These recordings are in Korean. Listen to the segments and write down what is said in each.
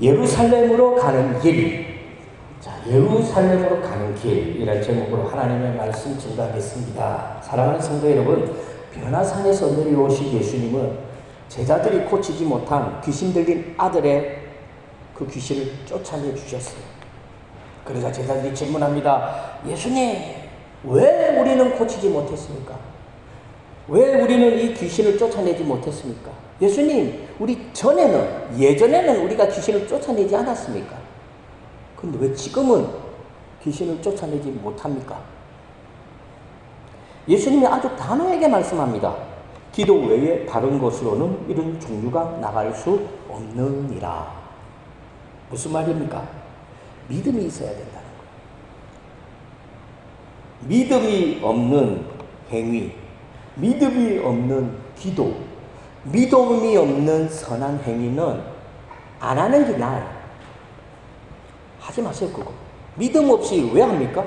예루살렘으로 가는 길. 자, 예루살렘으로 가는 길이라는 제목으로 하나님의 말씀 증거하겠습니다. 사랑하는 성도 여러분, 변화산에서 내려오신 예수님은 제자들이 고치지 못한 귀신 들린 아들의 그 귀신을 쫓아내 주셨어요. 그러자 제자들이 질문합니다. 예수님, 왜 우리는 고치지 못했습니까? 왜 우리는 이 귀신을 쫓아내지 못했습니까? 예수님, 우리 예전에는 우리가 귀신을 쫓아내지 않았습니까? 근데 왜 지금은 귀신을 쫓아내지 못합니까? 예수님이 아주 단호하게 말씀합니다. 기도 외에 다른 곳으로는 이런 종류가 나갈 수 없느니라. 무슨 말입니까? 믿음이 있어야 된다는 거예요. 믿음이 없는 행위, 믿음이 없는 기도, 믿음이 없는 선한 행위는 안 하는 게 나아요. 하지 마세요, 그거. 믿음 없이 왜 합니까?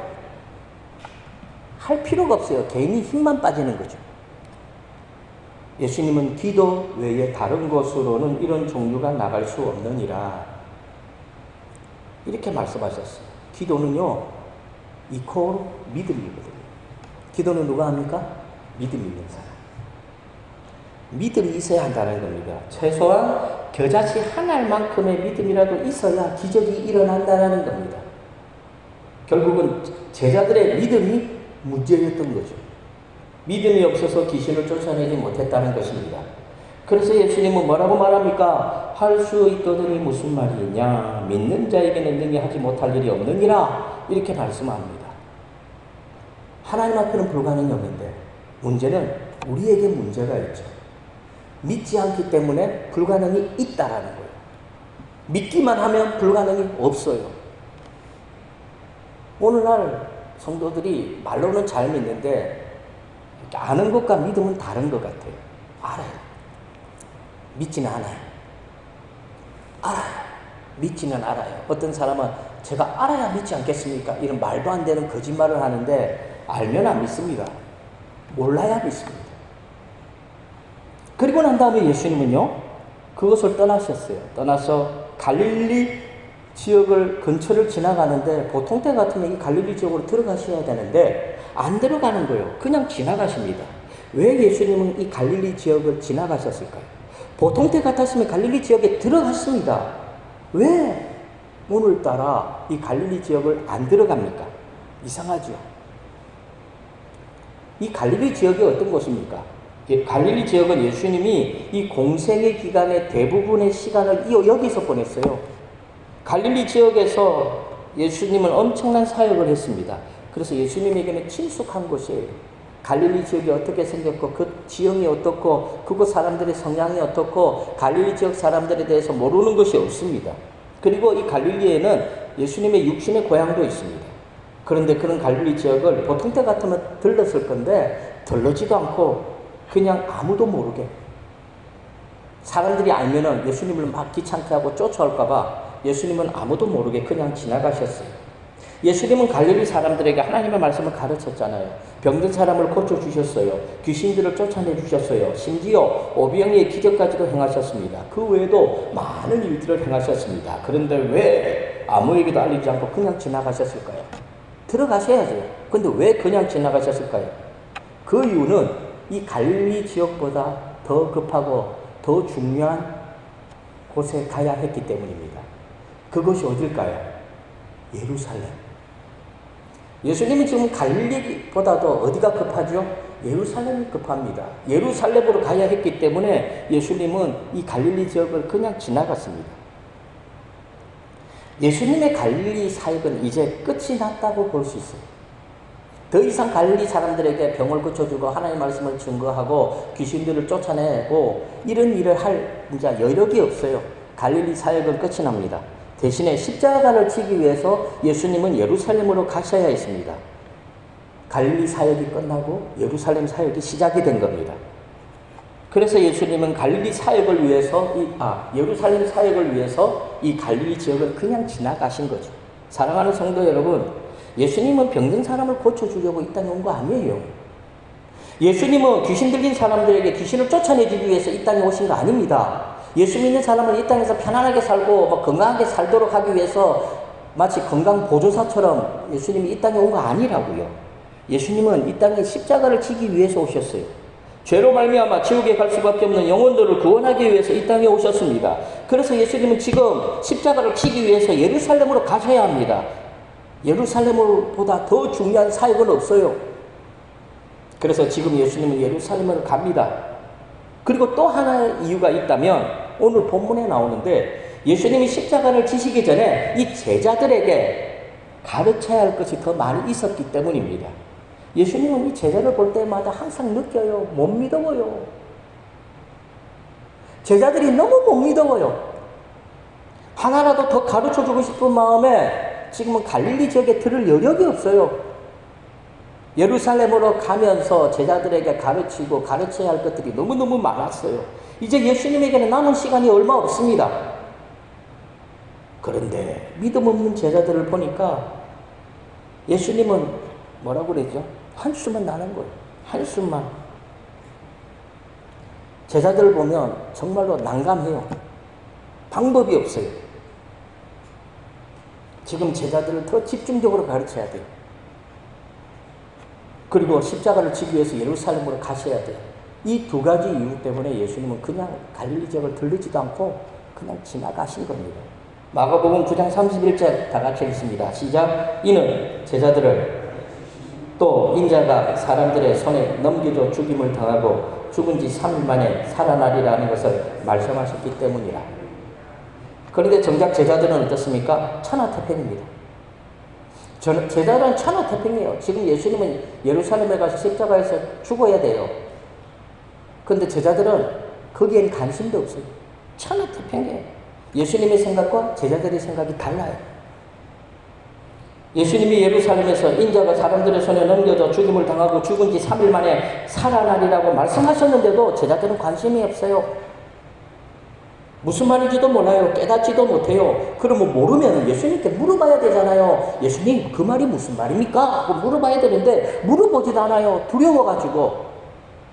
할 필요가 없어요. 괜히 힘만 빠지는 거죠. 예수님은 기도 외에 다른 곳으로는 이런 종류가 나갈 수 없느니라. 이렇게 말씀하셨어요. 기도는요, 이퀄 믿음이거든요. 기도는 누가 합니까? 믿음 있는 사람. 믿음이 있어야 한다는 겁니다. 최소한 겨자씨 한 알만큼의 믿음이라도 있어야 기적이 일어난다는 겁니다. 결국은 제자들의 믿음이 문제였던 거죠. 믿음이 없어서 귀신을 쫓아내지 못했다는 것입니다. 그래서 예수님은 뭐라고 말합니까? 할 수 있거든이 무슨 말이냐? 믿는 자에게는 능히 하지 못할 일이 없느니라. 이렇게 말씀합니다. 하나님 앞에는 불가능이 없는데 문제는 우리에게 문제가 있죠. 믿지 않기 때문에 불가능이 있다라는 거예요. 믿기만 하면 불가능이 없어요. 오늘날 성도들이 말로는 잘 믿는데 아는 것과 믿음은 다른 것 같아요. 알아요. 믿지는 않아요. 알아요. 믿지는 알아요. 어떤 사람은 제가 알아야 믿지 않겠습니까? 이런 말도 안 되는 거짓말을 하는데 알면 안 믿습니다. 몰라야 믿습니다. 그리고 난 다음에 예수님은요, 그것을 떠나셨어요. 떠나서 갈릴리 지역을 근처를 지나가는데 보통 때 같으면 이 갈릴리 지역으로 들어가셔야 되는데 안 들어가는 거예요. 그냥 지나가십니다. 왜 예수님은 이 갈릴리 지역을 지나가셨을까요? 보통 때 같았으면 갈릴리 지역에 들어갔습니다. 왜 오늘따라 이 갈릴리 지역을 안 들어갑니까? 이상하죠. 이 갈릴리 지역이 어떤 곳입니까? 갈릴리 지역은 예수님이 이 공생의 기간의 대부분의 시간을 여기서 보냈어요. 갈릴리 지역에서 예수님은 엄청난 사역을 했습니다. 그래서 예수님에게는 친숙한 곳이에요. 갈릴리 지역이 어떻게 생겼고 그 지형이 어떻고 그곳 사람들의 성향이 어떻고 갈릴리 지역 사람들에 대해서 모르는 것이 없습니다. 그리고 이 갈릴리에는 예수님의 육신의 고향도 있습니다. 그런데 그런 갈릴리 지역을 보통 때 같으면 들렀을 건데 들르지도 않고 그냥 아무도 모르게 사람들이 알면은 예수님을 막 귀찮게 하고 쫓아올까봐 예수님은 아무도 모르게 그냥 지나가셨어요. 예수님은 갈릴리 사람들에게 하나님의 말씀을 가르쳤잖아요. 병든 사람을 고쳐주셨어요. 귀신들을 쫓아내 주셨어요. 심지어 오병이의 기적까지도 행하셨습니다. 그 외에도 많은 일들을 행하셨습니다. 그런데 왜 아무에게도 알리지 않고 그냥 지나가셨을까요? 들어가셔야죠. 근데 왜 그냥 지나가셨을까요? 그 이유는 이 갈릴리 지역보다 더 급하고 더 중요한 곳에 가야 했기 때문입니다. 그것이 어딜까요? 예루살렘. 예수님이 지금 갈릴리보다도 어디가 급하죠? 예루살렘이 급합니다. 예루살렘으로 가야 했기 때문에 예수님은 이 갈릴리 지역을 그냥 지나갔습니다. 예수님의 갈릴리 사역은 이제 끝이 났다고 볼 수 있어요. 더 이상 갈릴리 사람들에게 병을 고쳐주고 하나님의 말씀을 증거하고 귀신들을 쫓아내고 이런 일을 할 이제 여력이 없어요. 갈릴리 사역은 끝이 납니다. 대신에 십자가를 지기 위해서 예수님은 예루살렘으로 가셔야 했습니다. 갈릴리 사역이 끝나고 예루살렘 사역이 시작이 된 겁니다. 그래서 예수님은 갈릴리 사역을 위해서 예루살렘 사역을 위해서 이 갈릴리 지역을 그냥 지나가신 거죠. 사랑하는 성도 여러분, 예수님은 병든 사람을 고쳐주려고 이 땅에 온 거 아니에요. 예수님은 귀신 들린 사람들에게 귀신을 쫓아내주기 위해서 이 땅에 오신 거 아닙니다. 예수 믿는 사람은 이 땅에서 편안하게 살고 뭐 건강하게 살도록 하기 위해서 마치 건강 보조사처럼 예수님이 이 땅에 온 거 아니라고요. 예수님은 이 땅에 십자가를 지기 위해서 오셨어요. 죄로 말미암아 지옥에 갈 수밖에 없는 영혼들을 구원하기 위해서 이 땅에 오셨습니다. 그래서 예수님은 지금 십자가를 지기 위해서 예루살렘으로 가셔야 합니다. 예루살렘보다 더 중요한 사역은 없어요. 그래서 지금 예수님은 예루살렘으로 갑니다. 그리고 또 하나의 이유가 있다면 오늘 본문에 나오는데 예수님이 십자가를 지시기 전에 이 제자들에게 가르쳐야 할 것이 더 많이 있었기 때문입니다. 예수님은 이 제자를 볼 때마다 항상 느껴요. 못 믿어요. 제자들이 너무 못 믿어요. 하나라도 더 가르쳐주고 싶은 마음에 지금은 갈릴리 지역에 들을 여력이 없어요. 예루살렘으로 가면서 제자들에게 가르치고 가르쳐야 할 것들이 너무너무 많았어요. 이제 예수님에게는 남은 시간이 얼마 없습니다. 그런데 믿음 없는 제자들을 보니까 예수님은 뭐라고 그러죠? 한숨만 나는 거예요. 한숨만. 제자들을 보면 정말로 난감해요. 방법이 없어요. 지금 제자들을 더 집중적으로 가르쳐야 돼요. 그리고 십자가를 지기 위해서 예루살렘으로 가셔야 돼요. 이 두 가지 이유 때문에 예수님은 그냥 갈릴리 지역을 들르지도 않고 그냥 지나가신 겁니다. 마가복음 9장 31절 다 같이 읽습니다. 시작. 이는 제자들을 또 인자가 사람들의 손에 넘겨져 죽임을 당하고 죽은 지 3일 만에 살아나리라는 것을 말씀하셨기 때문이라. 그런데 정작 제자들은 어떻습니까? 천하태평입니다. 제자들은 천하태평이에요. 지금 예수님은 예루살렘에 가서 십자가에서 죽어야 돼요. 그런데 제자들은 거기엔 관심도 없어요. 천하태평이에요. 예수님의 생각과 제자들의 생각이 달라요. 예수님이 예루살렘에서 인자가 사람들의 손에 넘겨져 죽임을 당하고 죽은 지 3일 만에 살아나리라고 말씀하셨는데도 제자들은 관심이 없어요. 무슨 말인지도 몰라요. 깨닫지도 못해요. 그러면 모르면 예수님께 물어봐야 되잖아요. 예수님, 그 말이 무슨 말입니까? 하고 물어봐야 되는데 물어보지도 않아요. 두려워가지고.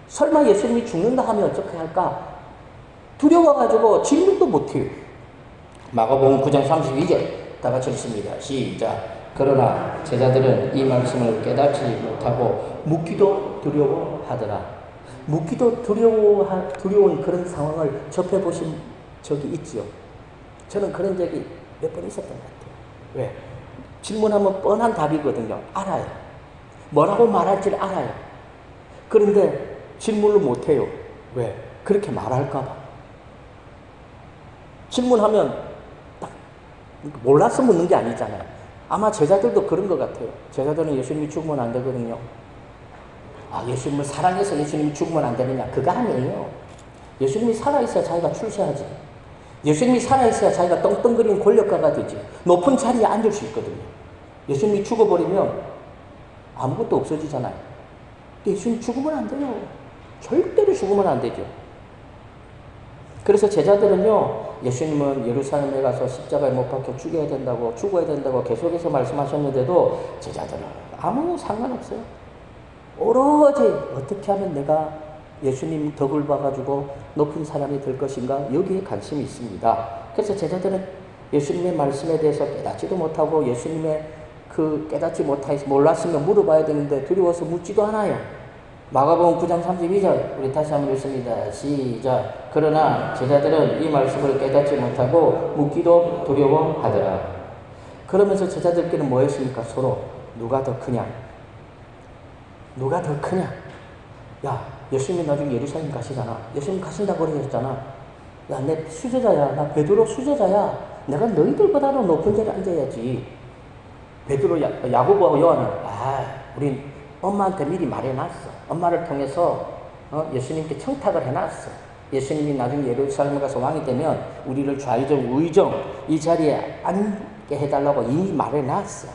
설마 예수님이 죽는다 하면 어떻게 할까? 두려워가지고 질문도 못해요. 마가복음 9장 32절 다 같이 읽습니다. 시작. 그러나 제자들은 이 말씀을 깨닫지 못하고 묻기도 두려워하더라. 묻기도 두려운 그런 상황을 접해보신 적이 있지요. 저는 그런 적이 몇 번 있었던 것 같아요. 왜? 질문하면 뻔한 답이거든요. 알아요. 뭐라고 말할지를 알아요. 그런데 질문을 못해요. 왜? 그렇게 말할까 봐. 질문하면 딱 몰라서 묻는 게 아니잖아요. 아마 제자들도 그런 것 같아요. 제자들은 예수님이 죽으면 안 되거든요. 아, 예수님을 사랑해서 예수님이 죽으면 안 되느냐? 그거 아니에요. 예수님이 살아있어야 자기가 출세하지. 예수님이 살아있어야 자기가 떵떵거리는 권력가가 되지. 높은 자리에 앉을 수 있거든요. 예수님이 죽어버리면 아무것도 없어지잖아요. 예수님 죽으면 안 돼요. 절대로 죽으면 안 되죠. 그래서 제자들은요, 예수님은 예루살렘에 가서 십자가에 못 박혀 죽어야 된다고 계속해서 말씀하셨는데도 제자들은 아무 상관없어요. 오로지 어떻게 하면 내가 예수님 덕을 봐가지고 높은 사람이 될 것인가? 여기에 관심이 있습니다. 그래서 제자들은 예수님의 말씀에 대해서 깨닫지도 못하고 예수님의 그 깨닫지 못해서 몰랐으면 물어봐야 되는데 두려워서 묻지도 않아요. 마가복음 9장 32절 우리 다시 한번 읽습니다. 시작. 그러나 제자들은 이 말씀을 깨닫지 못하고 묻기도 두려워하더라. 그러면서 제자들끼리는 뭐 했습니까? 서로 누가 더 크냐? 누가 더 크냐? 야, 예수님이 나중에 예루살렘 가시잖아. 예수님 가신다고 그러셨잖아. 야, 내 수제자야. 나 베드로 수제자야. 내가 너희들보다도 높은 자리에 앉아야지. 베드로, 야고보하고 요한은 우린 엄마한테 미리 말해놨어. 엄마를 통해서 예수님께 청탁을 해놨어. 예수님이 나중에 예루살렘에 가서 왕이 되면 우리를 좌의정, 우의정 이 자리에 앉게 해달라고 이미 말해놨어.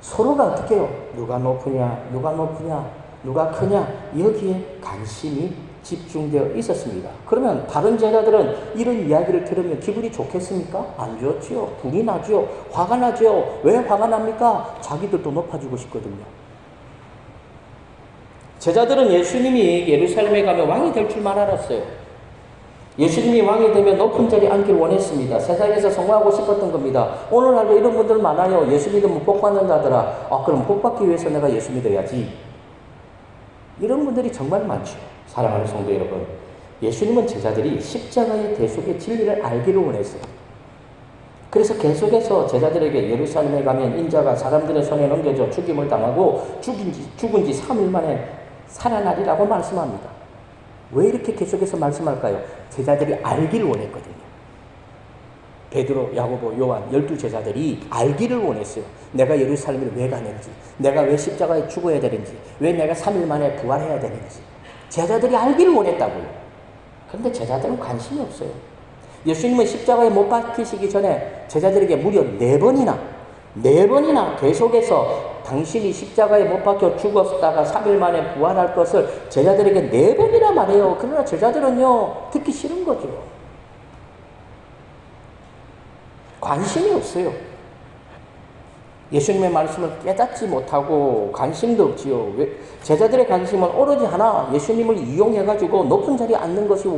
서로가 어떻게 해요? 누가 높으냐, 누가 크냐, 여기에 관심이 집중되어 있었습니다. 그러면 다른 제자들은 이런 이야기를 들으면 기분이 좋겠습니까? 안 좋지요. 분이 나지요. 화가 나지요. 왜 화가 납니까? 자기들도 높아지고 싶거든요. 제자들은 예수님이 예루살렘에 가면 왕이 될 줄만 알았어요. 예수님이 왕이 되면 높은 자리에 앉길 원했습니다. 세상에서 성공하고 싶었던 겁니다. 오늘날도 이런 분들 많아요. 예수 믿으면 복 받는다더라. 그럼 복 받기 위해서 내가 예수 믿어야지. 이런 분들이 정말 많죠. 사랑하는 성도 여러분, 예수님은 제자들이 십자가의 대속의 진리를 알기를 원했어요. 그래서 계속해서 제자들에게 예루살렘에 가면 인자가 사람들의 손에 넘겨져 죽임을 당하고 죽은 지 3일 만에 살아나리라고 말씀합니다. 왜 이렇게 계속해서 말씀할까요? 제자들이 알기를 원했거든요. 베드로, 야고보, 요한 12제자들이 알기를 원했어요. 내가 예루살렘에 왜 가는지, 내가 왜 십자가에 죽어야 되는지, 왜 내가 3일 만에 부활해야 되는지 제자들이 알기를 원했다고요. 그런데 제자들은 관심이 없어요. 예수님은 십자가에 못 박히시기 전에 제자들에게 무려 4번이나 계속해서 당신이 십자가에 못 박혀 죽었다가 3일 만에 부활할 것을 제자들에게 4번이나 말해요. 그러나 제자들은요, 듣기 싫은 거죠. 관심이 없어요. 예수님의 말씀을 깨닫지 못하고 관심도 없지요. 제자들의 관심은 오로지 하나, 예수님을 이용해가지고 높은 자리에 앉는 것이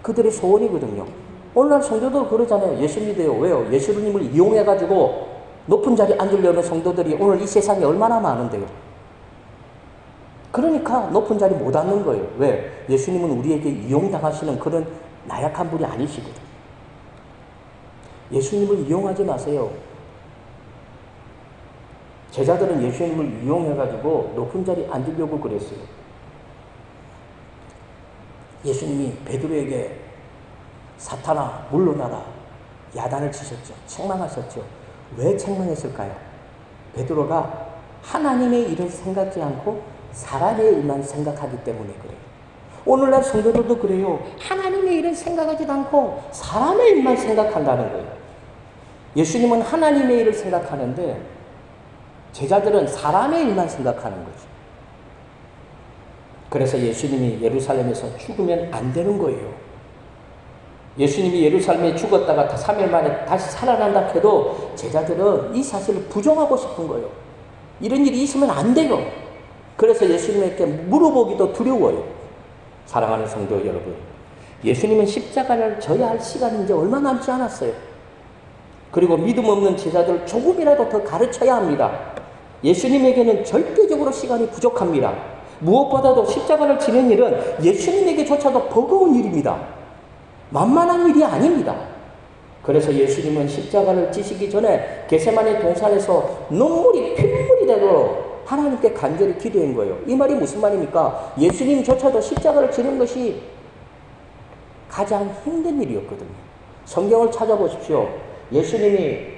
그들의 소원이거든요. 오늘날 성도들 그러잖아요. 예수 믿어요. 왜요? 예수님을 이용해가지고 높은 자리에 앉으려는 성도들이 오늘 이 세상에 얼마나 많은데요. 그러니까 높은 자리 못 앉는 거예요. 왜? 예수님은 우리에게 이용당하시는 그런 나약한 분이 아니시거든요. 예수님을 이용하지 마세요. 제자들은 예수님을 이용해가지고 높은 자리에 앉으려고 그랬어요. 예수님이 베드로에게 사탄아 물러나라 야단을 치셨죠. 책망하셨죠. 왜 책망했을까요? 베드로가 하나님의 일을 생각지 않고 사람의 일만 생각하기 때문에 그래요. 오늘날 성도들도 그래요. 하나님의 일은 생각하지도 않고 사람의 일만 생각한다는 거예요. 예수님은 하나님의 일을 생각하는데 제자들은 사람의 일만 생각하는 거죠. 그래서 예수님이 예루살렘에서 죽으면 안 되는 거예요. 예수님이 예루살렘에 죽었다가 3일 만에 다시 살아난다 해도 제자들은 이 사실을 부정하고 싶은 거예요. 이런 일이 있으면 안 돼요. 그래서 예수님에게 물어보기도 두려워요. 사랑하는 성도 여러분, 예수님은 십자가를 져야 할 시간이 이제 얼마 남지 않았어요. 그리고 믿음 없는 제자들 조금이라도 더 가르쳐야 합니다. 예수님에게는 절대적으로 시간이 부족합니다. 무엇보다도 십자가를 지는 일은 예수님에게조차도 버거운 일입니다. 만만한 일이 아닙니다. 그래서 예수님은 십자가를 지시기 전에 겟세마네 동산에서 눈물이 핏물이 되도록 하나님께 간절히 기도한 거예요. 이 말이 무슨 말입니까? 예수님조차도 십자가를 지는 것이 가장 힘든 일이었거든요. 성경을 찾아보십시오. 예수님이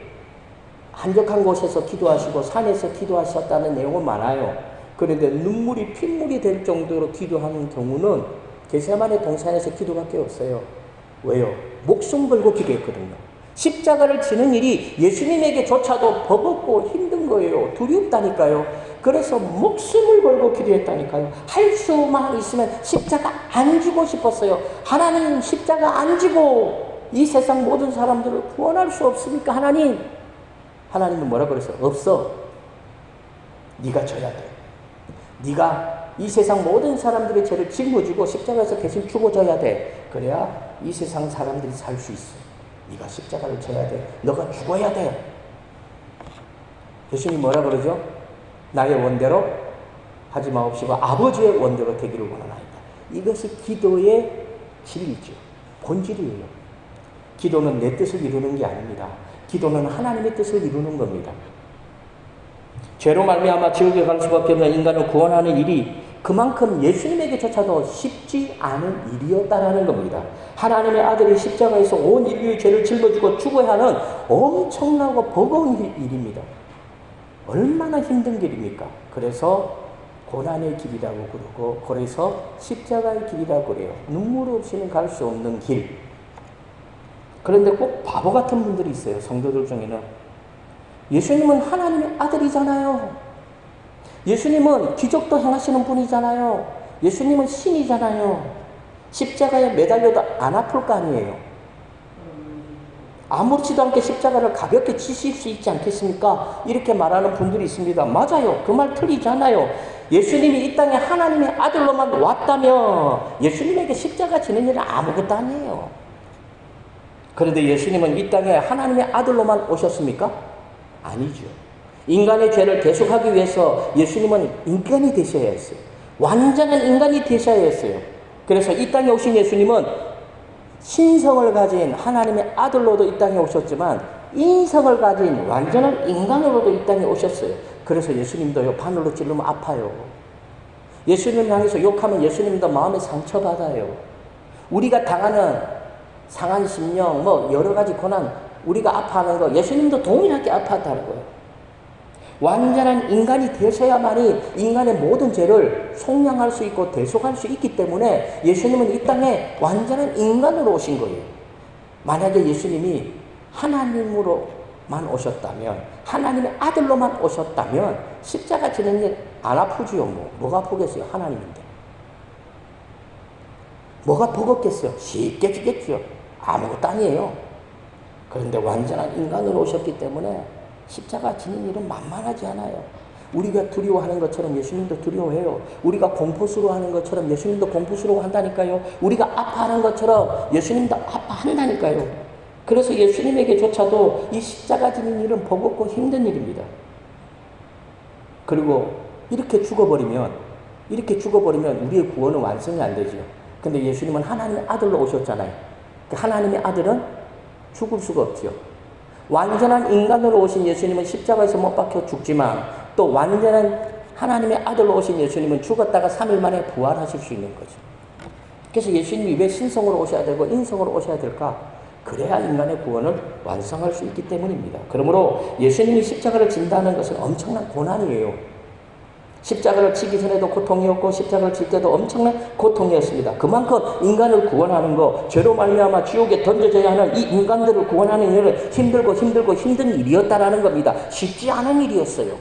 한적한 곳에서 기도하시고 산에서 기도하셨다는 내용은 많아요. 그런데 눈물이 핏물이 될 정도로 기도하는 경우는 겟세마네 동산에서 기도밖에 없어요. 왜요? 목숨 걸고 기도했거든요. 십자가를 지는 일이 예수님에게조차도 버겁고 힘든 거예요. 두렵다니까요. 그래서 목숨을 걸고 기도했다니까요. 할 수만 있으면 십자가 안 지고 싶었어요. 하나님 십자가 안 지고 이 세상 모든 사람들을 구원할 수 없습니까? 하나님은 뭐라 그랬어요? 없어. 네가 져야 돼. 네가 이 세상 모든 사람들의 죄를 짊어지고 십자가에서 대신 죽어져야 돼. 그래야 이 세상 사람들이 살 수 있어. 네가 십자가를 져야 돼. 너가 죽어야 돼. 예수님이 뭐라 그러죠? 나의 원대로 하지 마옵시고 아버지의 원대로 되기를 원하나이다. 이것이 기도의 진리죠. 본질이에요. 기도는 내 뜻을 이루는 게 아닙니다. 기도는 하나님의 뜻을 이루는 겁니다. 죄로 말미암아 지옥에 갈 수밖에 없는 인간을 구원하는 일이 그만큼 예수님에게조차도 쉽지 않은 일이었다라는 겁니다. 하나님의 아들이 십자가에서 온 인류의 죄를 짊어지고 죽어야 하는 엄청나고 버거운 일입니다. 얼마나 힘든 길입니까? 그래서 고난의 길이라고 그러고 그래서 십자가의 길이라고 그래요. 눈물 없이는 갈 수 없는 길. 그런데 꼭 바보 같은 분들이 있어요. 성도들 중에는. 예수님은 하나님의 아들이잖아요. 예수님은 기적도 행하시는 분이잖아요. 예수님은 신이잖아요. 십자가에 매달려도 안 아플 거 아니에요. 아무렇지도 않게 십자가를 가볍게 지실 수 있지 않겠습니까? 이렇게 말하는 분들이 있습니다. 맞아요. 그 말 틀리지 않아요. 예수님이 이 땅에 하나님의 아들로만 왔다면 예수님에게 십자가 지는 일은 아무것도 아니에요. 그런데 예수님은 이 땅에 하나님의 아들로만 오셨습니까? 아니죠. 인간의 죄를 대속하기 위해서 예수님은 인간이 되셔야 했어요. 완전한 인간이 되셔야 했어요. 그래서 이 땅에 오신 예수님은 신성을 가진 하나님의 아들로도 이 땅에 오셨지만 인성을 가진 완전한 인간으로도 이 땅에 오셨어요. 그래서 예수님도요, 바늘로 찌르면 아파요. 예수님 향해서 욕하면 예수님도 마음에 상처받아요. 우리가 당하는 상한 심령, 여러 가지 고난, 우리가 아파하는 거 예수님도 동일하게 아파한다는 거예요. 완전한 인간이 되셔야만이 인간의 모든 죄를 속량할 수 있고 대속할 수 있기 때문에 예수님은 이 땅에 완전한 인간으로 오신 거예요. 만약에 예수님이 하나님으로만 오셨다면, 하나님의 아들로만 오셨다면 십자가 지는 일 안 아프지요. 뭐가 아프겠어요? 하나님인데. 뭐가 버겁겠어요? 쉽게 지겠죠. 아무것도 아니에요. 그런데 완전한 인간으로 오셨기 때문에 십자가 지는 일은 만만하지 않아요. 우리가 두려워하는 것처럼 예수님도 두려워해요. 우리가 공포스러워하는 것처럼 예수님도 공포스러워한다니까요. 우리가 아파하는 것처럼 예수님도 아파한다니까요. 그래서 예수님에게조차도 이 십자가 지는 일은 버겁고 힘든 일입니다. 그리고 이렇게 죽어버리면 우리의 구원은 완성이 안 되죠. 근데 예수님은 하나님의 아들로 오셨잖아요. 하나님의 아들은 죽을 수가 없죠. 완전한 인간으로 오신 예수님은 십자가에서 못 박혀 죽지만 또 완전한 하나님의 아들로 오신 예수님은 죽었다가 3일 만에 부활하실 수 있는 거죠. 그래서 예수님이 왜 신성으로 오셔야 되고 인성으로 오셔야 될까? 그래야 인간의 구원을 완성할 수 있기 때문입니다. 그러므로 예수님이 십자가를 진다는 것은 엄청난 고난이에요. 십자가를 치기 전에도 고통이었고 십자가를 칠 때도 엄청난 고통이었습니다. 그만큼 인간을 구원하는 거, 죄로 말미암아 지옥에 던져져야 하는 이 인간들을 구원하는 일은 힘들고 힘든 일이었다라는 겁니다. 쉽지 않은 일이었어요.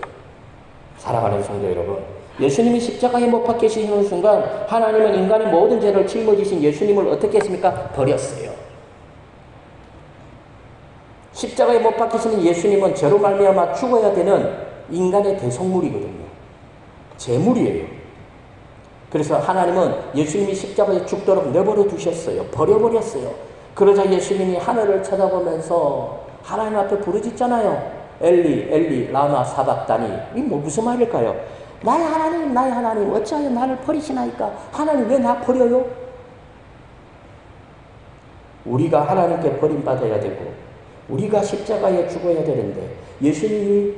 사랑하는 성도 여러분, 예수님이 십자가에 못 박히시는 순간 하나님은 인간의 모든 죄를 짊어지신 예수님을 어떻게 했습니까? 버렸어요. 십자가에 못 박히시는 예수님은 죄로 말미암아 죽어야 되는 인간의 대속물이거든요. 제물이에요. 그래서 하나님은 예수님이 십자가에 죽도록 내버려 두셨어요. 버려버렸어요. 그러자 예수님이 하늘을 쳐다보면서 하나님 앞에 부르짖잖아요. 엘리 엘리 라마 사박다니. 이 무슨 말일까요? 나의 하나님 어찌하여 나를 버리시나이까? 하나님 왜 나 버려요? 우리가 하나님께 버림받아야 되고 우리가 십자가에 죽어야 되는데 예수님이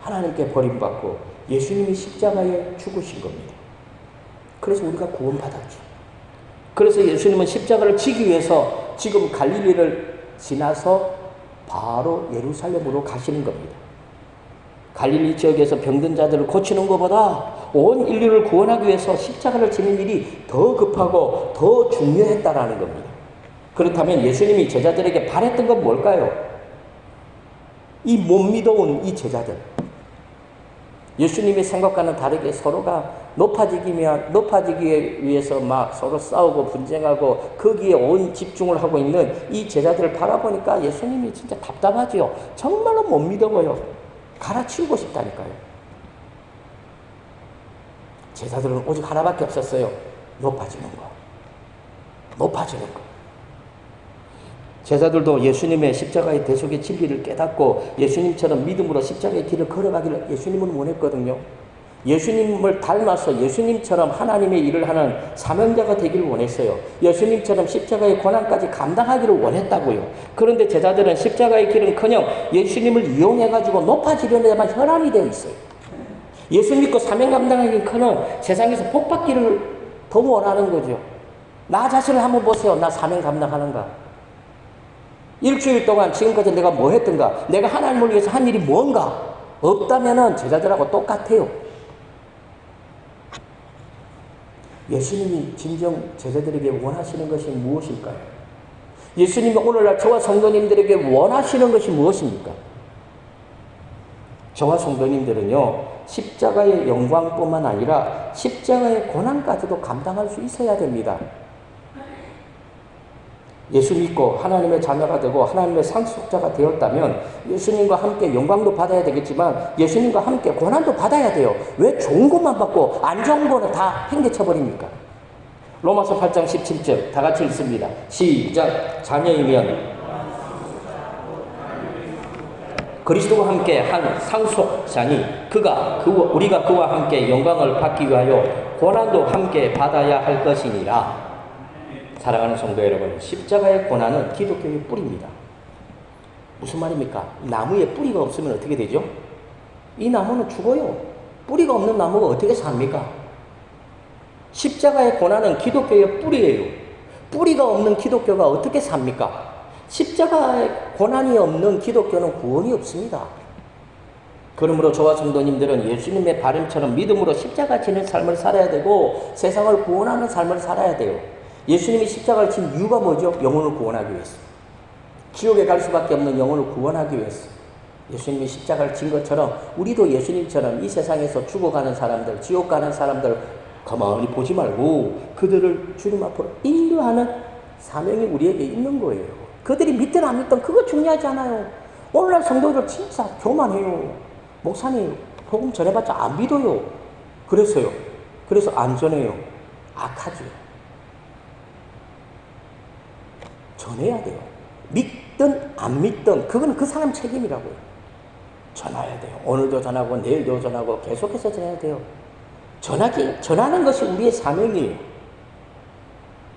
하나님께 버림받고 예수님이 십자가에 죽으신 겁니다. 그래서 우리가 구원받았죠. 그래서 예수님은 십자가를 지기 위해서 지금 갈릴리를 지나서 바로 예루살렘으로 가시는 겁니다. 갈릴리 지역에서 병든 자들을 고치는 것보다 온 인류를 구원하기 위해서 십자가를 지는 일이 더 급하고 더 중요했다라는 겁니다. 그렇다면 예수님이 제자들에게 바랬던 건 뭘까요? 이 못 믿어온 이 제자들. 예수님의 생각과는 다르게 서로가 높아지기 위해서 막 서로 싸우고 분쟁하고 거기에 온 집중을 하고 있는 이 제자들을 바라보니까 예수님이 진짜 답답하지요. 정말로 못 믿어요. 갈아치우고 싶다니까요. 제자들은 오직 하나밖에 없었어요. 높아지는 거. 제자들도 예수님의 십자가의 대속의 진리를 깨닫고 예수님처럼 믿음으로 십자가의 길을 걸어가기를 예수님은 원했거든요. 예수님을 닮아서 예수님처럼 하나님의 일을 하는 사명자가 되기를 원했어요. 예수님처럼 십자가의 고난까지 감당하기를 원했다고요. 그런데 제자들은 십자가의 길은커녕 예수님을 이용해가지고 높아지려는 데만 혈안이 되어 있어요. 예수 믿고 사명 감당하기는커녕 세상에서 복받기를 더 원하는 거죠. 나 자신을 한번 보세요. 나 사명 감당하는가? 일주일 동안 지금까지 내가 뭐 했던가? 내가 하나님을 위해서 한 일이 뭔가? 없다면은 제자들하고 똑같아요. 예수님이 진정 제자들에게 원하시는 것이 무엇일까요? 예수님이 오늘날 저와 성도님들에게 원하시는 것이 무엇입니까? 저와 성도님들은요, 십자가의 영광뿐만 아니라 십자가의 고난까지도 감당할 수 있어야 됩니다. 예수 믿고 하나님의 자녀가 되고 하나님의 상속자가 되었다면 예수님과 함께 영광도 받아야 되겠지만 예수님과 함께 고난도 받아야 돼요. 왜 좋은 것만 받고 안 좋은 거는 다 행개쳐버립니까? 로마서 8장 17절 다 같이 읽습니다. 시작. 자녀이면 그리스도와 함께 한 상속자니 우리가 그와 함께 영광을 받기 위하여 고난도 함께 받아야 할 것이니라. 사랑하는 성도 여러분, 십자가의 고난은 기독교의 뿌리입니다. 무슨 말입니까? 나무에 뿌리가 없으면 어떻게 되죠? 이 나무는 죽어요. 뿌리가 없는 나무가 어떻게 삽니까? 십자가의 고난은 기독교의 뿌리예요. 뿌리가 없는 기독교가 어떻게 삽니까? 십자가의 고난이 없는 기독교는 구원이 없습니다. 그러므로 저와 성도님들은 예수님의 바람처럼 믿음으로 십자가 지는 삶을 살아야 되고 세상을 구원하는 삶을 살아야 돼요. 예수님이 십자가를 친 이유가 뭐죠? 영혼을 구원하기 위해서. 지옥에 갈 수밖에 없는 영혼을 구원하기 위해서. 예수님이 십자가를 진 것처럼 우리도 예수님처럼 이 세상에서 죽어가는 사람들, 지옥 가는 사람들 가만히 보지 말고 그들을 주님 앞으로 인도하는 사명이 우리에게 있는 거예요. 그들이 믿든 안 믿든 그거 중요하지 않아요. 오늘날 성도들 진짜 교만해요. 목사님 복음 전해봤자 안 믿어요. 그래서 안 전해요. 악하죠. 전해야 돼요. 믿든 안 믿든 그건 그 사람 책임이라고요. 전해야 돼요. 오늘도 전하고 내일도 전하고 계속해서 전해야 돼요. 전하는 것이 우리의 사명이에요.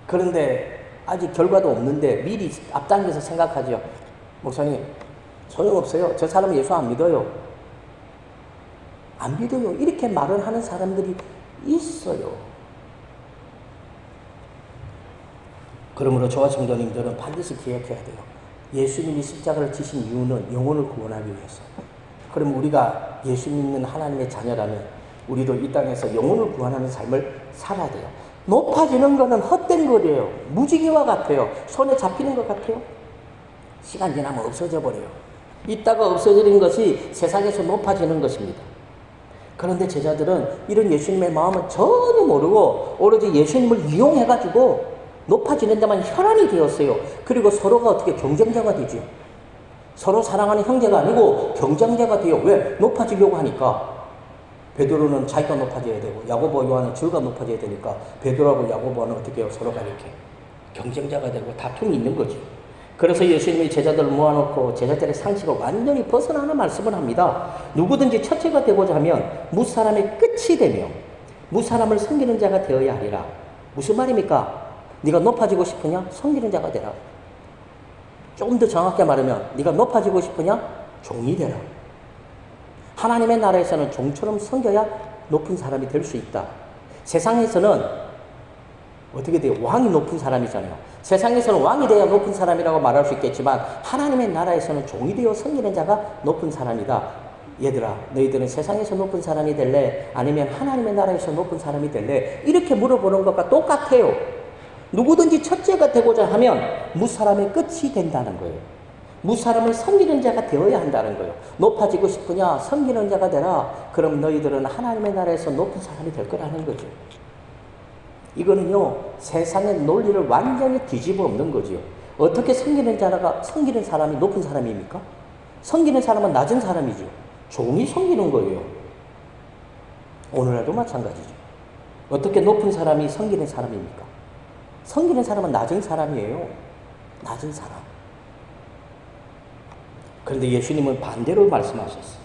그런데 아직 결과도 없는데 미리 앞당겨서 생각하죠. 목사님 소용없어요. 저 사람은 예수 안 믿어요. 안 믿어요. 이렇게 말을 하는 사람들이 있어요. 그러므로 저와 성도님들은 반드시 기억해야 돼요. 예수님이 십자가를 지신 이유는 영혼을 구원하기 위해서. 그럼 우리가 예수 믿는 하나님의 자녀라면 우리도 이 땅에서 영혼을 구원하는 삶을 살아야 돼요. 높아지는 것은 헛된 거예요. 무지개와 같아요. 손에 잡히는 것 같아요. 시간 지나면 없어져 버려요. 있다가 없어지는 것이 세상에서 높아지는 것입니다. 그런데 제자들은 이런 예수님의 마음은 전혀 모르고 오로지 예수님을 이용해가지고 높아지는 데만 혈안이 되었어요. 그리고 서로가 어떻게 경쟁자가 되죠. 서로 사랑하는 형제가 아니고 경쟁자가 돼요. 왜? 높아지려고 하니까. 베드로는 자기가 높아져야 되고 야고보 요한은 저가 높아져야 되니까 베드로하고 야고보는 어떻게 해요? 서로가 이렇게 경쟁자가 되고 다툼이 있는 거죠. 그래서 예수님이 제자들을 모아놓고 제자들의 상식을 완전히 벗어나는 말씀을 합니다. 누구든지 첫째가 되고자 하면 무사람의 끝이 되며 무사람을 섬기는 자가 되어야 하리라. 무슨 말입니까? 네가 높아지고 싶으냐? 섬기는 자가 되라. 조금 더 정확하게 말하면 네가 높아지고 싶으냐? 종이 되라. 하나님의 나라에서는 종처럼 섬겨야 높은 사람이 될 수 있다. 세상에서는 어떻게 돼요? 왕이 높은 사람이잖아요. 세상에서는 왕이 돼야 높은 사람이라고 말할 수 있겠지만 하나님의 나라에서는 종이 되어 섬기는 자가 높은 사람이다. 얘들아, 너희들은 세상에서 높은 사람이 될래? 아니면 하나님의 나라에서 높은 사람이 될래? 이렇게 물어보는 것과 똑같아요. 누구든지 첫째가 되고자 하면 무사람의 끝이 된다는 거예요. 무사람을 섬기는 자가 되어야 한다는 거예요. 높아지고 싶으냐? 섬기는 자가 되라. 그럼 너희들은 하나님의 나라에서 높은 사람이 될 거라는 거죠. 이거는요, 세상의 논리를 완전히 뒤집어 엎는 거죠. 어떻게 섬기는 사람이 높은 사람입니까? 섬기는 사람은 낮은 사람이죠. 종이 섬기는 거예요. 오늘날도 마찬가지죠. 어떻게 높은 사람이 섬기는 사람입니까? 섬기는 사람은 낮은 사람이에요. 낮은 사람. 그런데 예수님은 반대로 말씀하셨어요.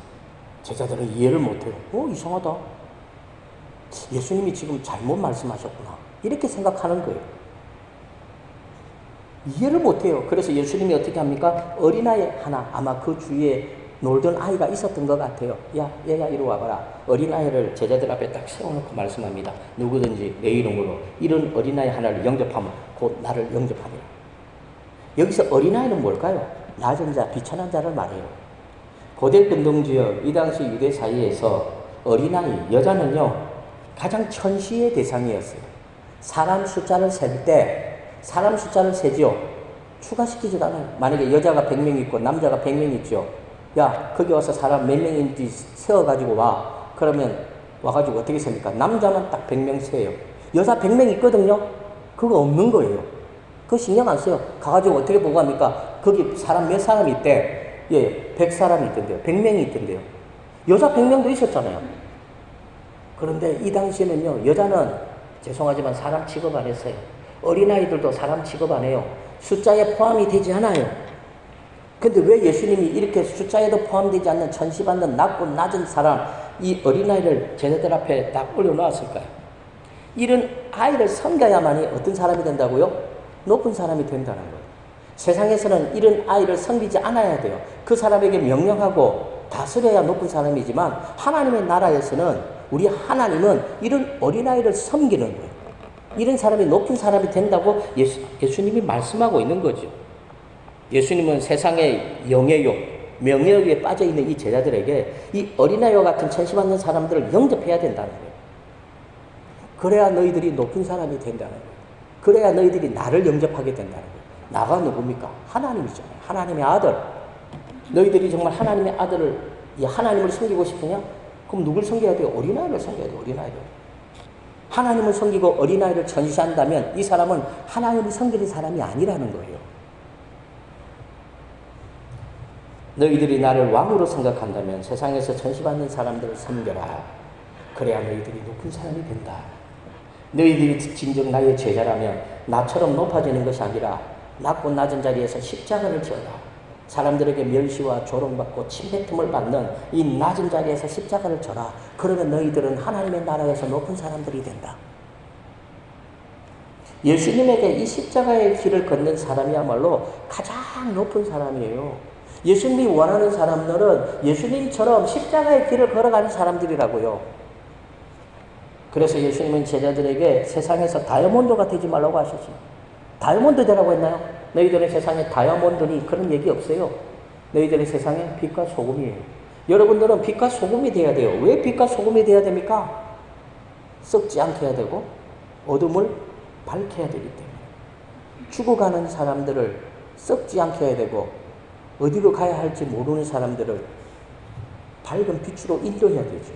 제자들은 이해를 못해요. 이상하다. 예수님이 지금 잘못 말씀하셨구나. 이렇게 생각하는 거예요. 이해를 못해요. 그래서 예수님이 어떻게 합니까? 어린아이 하나, 아마 그 주위에 놀던 아이가 있었던 것 같아요. 야, 얘야 이리 와봐라. 어린아이를 제자들 앞에 딱 세워놓고 말씀합니다. 누구든지 내 이름으로 이런 어린아이 하나를 영접하면 곧 나를 영접하리라. 여기서 어린아이는 뭘까요? 낮은 자, 비천한 자를 말해요. 고대 근동지역 이 당시 유대 사이에서 어린아이, 여자는요 가장 천시의 대상이었어요. 사람 숫자를 셀 때 사람 숫자를 세죠. 추가시키지도 않아요. 만약에 여자가 100명 있고 남자가 100명 있죠. 야, 거기 와서 사람 몇 명인지 세어가지고 와. 그러면 와가지고 어떻게 셉니까? 남자만 딱 100명 세요. 여자 100명 있거든요. 그거 없는 거예요. 그거 신경 안 써요. 가가지고 어떻게 보고합니까? 거기 사람 몇 사람이 있대? 예, 100사람이 있던데요. 100명이 있던데요. 여자 100명도 있었잖아요. 그런데 이 당시에는요, 여자는 죄송하지만 사람 취급 안 했어요. 어린아이들도 사람 취급 안 해요. 숫자에 포함이 되지 않아요. 근데 왜 예수님이 이렇게 숫자에도 포함되지 않는 천시받는 낮고 낮은 사람, 이 어린아이를 제자들 앞에 딱 올려놓았을까요? 이런 아이를 섬겨야만이 어떤 사람이 된다고요? 높은 사람이 된다는 거예요. 세상에서는 이런 아이를 섬기지 않아야 돼요. 그 사람에게 명령하고 다스려야 높은 사람이지만 하나님의 나라에서는 우리 하나님은 이런 어린아이를 섬기는 거예요. 이런 사람이 높은 사람이 된다고 예수님이 말씀하고 있는 거죠. 예수님은 세상의 영예욕, 명예욕에 빠져있는 이 제자들에게 이 어린아이와 같은 천시받는 사람들을 영접해야 된다는 거예요. 그래야 너희들이 높은 사람이 된다는 거예요. 그래야 너희들이 나를 영접하게 된다는 거예요. 나가 누굽니까? 하나님이잖아요. 하나님의 아들. 너희들이 정말 하나님의 아들을, 이 하나님을 섬기고 싶으냐? 그럼 누굴 섬겨야 돼요? 어린아이를 섬겨야 돼요. 어린아이를. 하나님을 섬기고 어린아이를 전시한다면 이 사람은 하나님을 섬기는 사람이 아니라는 거예요. 너희들이 나를 왕으로 생각한다면 세상에서 전시받는 사람들을 섬겨라. 그래야 너희들이 높은 사람이 된다. 너희들이 진정 나의 제자라면 나처럼 높아지는 것이 아니라 낮고 낮은 자리에서 십자가를 지어라. 사람들에게 멸시와 조롱받고 침뱉음을 받는 이 낮은 자리에서 십자가를 져라. 그러면 너희들은 하나님의 나라에서 높은 사람들이 된다. 예수님에게 이 십자가의 길을 걷는 사람이야말로 가장 높은 사람이에요. 예수님이 원하는 사람들은 예수님처럼 십자가의 길을 걸어가는 사람들이라고요. 그래서 예수님은 제자들에게 세상에서 다이아몬드가 되지 말라고 하셨죠. 다이아몬드 되라고 했나요? 너희들의 세상에 다이아몬드니 그런 얘기 없어요. 너희들의 세상에 빛과 소금이에요. 여러분들은 빛과 소금이 돼야 돼요. 왜 빛과 소금이 돼야 됩니까? 썩지 않게 해야 되고 어둠을 밝혀야 되기 때문에. 죽어가는 사람들을 썩지 않게 해야 되고 어디로 가야 할지 모르는 사람들을 밝은 빛으로 인도해야 되죠.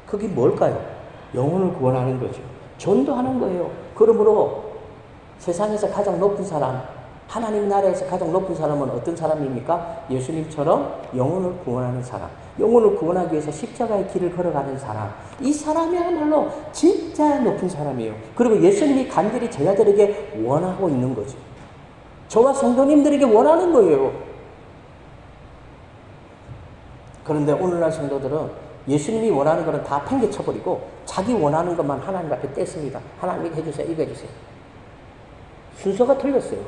그게 뭘까요? 영혼을 구원하는 거죠. 전도하는 거예요. 그러므로 세상에서 가장 높은 사람, 하나님 나라에서 가장 높은 사람은 어떤 사람입니까? 예수님처럼 영혼을 구원하는 사람. 영혼을 구원하기 위해서 십자가의 길을 걸어가는 사람. 이 사람이야말로 진짜 높은 사람이에요. 그리고 예수님이 간절히 제자들에게 원하고 있는 거죠. 저와 성도님들에게 원하는 거예요. 그런데 오늘날 성도들은 예수님이 원하는 것은 다 팽개쳐버리고 자기 원하는 것만 하나님 앞에 떼습니다. 하나님 이거 해주세요. 이거 해주세요. 순서가 틀렸어요.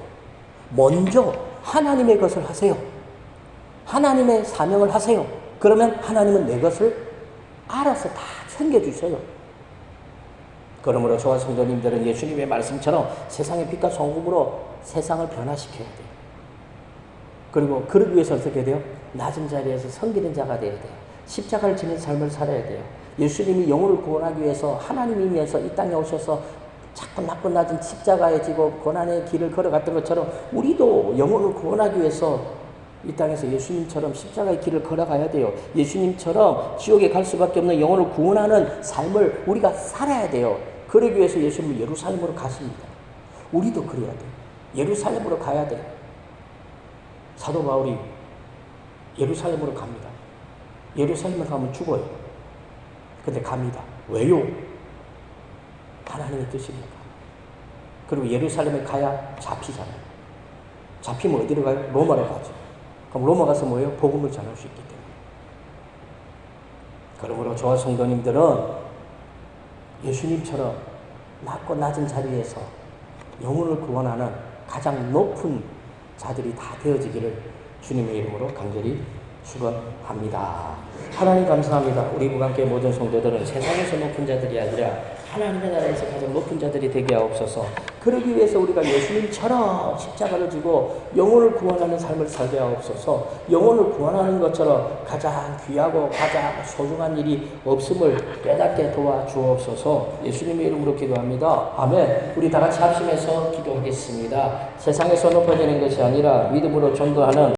먼저 하나님의 것을 하세요. 하나님의 사명을 하세요. 그러면 하나님은 내 것을 알아서 다 챙겨주세요. 그러므로 저와 성도님들은 예수님의 말씀처럼 세상의 빛과 소금으로 세상을 변화시켜야 돼요. 그리고 그러기 위해서 어떻게 해야 돼요? 낮은 자리에서 섬기는 자가 되어야 돼요. 십자가를 지는 삶을 살아야 돼요. 예수님이 영혼을 구원하기 위해서 하나님이면서 이 땅에 오셔서 자꾸 낮고 낮은 십자가에 지고 고난의 길을 걸어갔던 것처럼 우리도 영혼을 구원하기 위해서 이 땅에서 예수님처럼 십자가의 길을 걸어가야 돼요. 예수님처럼 지옥에 갈 수밖에 없는 영혼을 구원하는 삶을 우리가 살아야 돼요. 그러기 위해서 예수님은 예루살렘으로 가십니다. 우리도 그래야 돼요. 예루살렘으로 가야 돼요. 사도 바울이 예루살렘으로 갑니다. 예루살렘을 가면 죽어요. 근데 갑니다. 왜요? 하나님의 뜻이니까. 그리고 예루살렘에 가야 잡히잖아요. 잡히면 어디로 가요? 로마로 가죠. 그럼 로마 가서 뭐예요? 복음을 전할 수 있기 때문에. 그러므로 저와 성도님들은 예수님처럼 낮고 낮은 자리에서 영혼을 구원하는 가장 높은 자들이 다 되어지기를 주님의 이름으로 간절히 축원합니다. 하나님 감사합니다. 우리 무관교회 모든 성도들은 세상에서 높은 자들이 아니라 하나님의 나라에서 가장 높은 자들이 되게 하옵소서. 그러기 위해서 우리가 예수님처럼 십자가를 지고 영혼을 구원하는 삶을 살게 하옵소서. 영혼을 구원하는 것처럼 가장 귀하고 가장 소중한 일이 없음을 깨닫게 도와주옵소서. 예수님의 이름으로 기도합니다. 아멘. 우리 다 같이 합심해서 기도하겠습니다. 세상에서 높아지는 것이 아니라 믿음으로 전도하는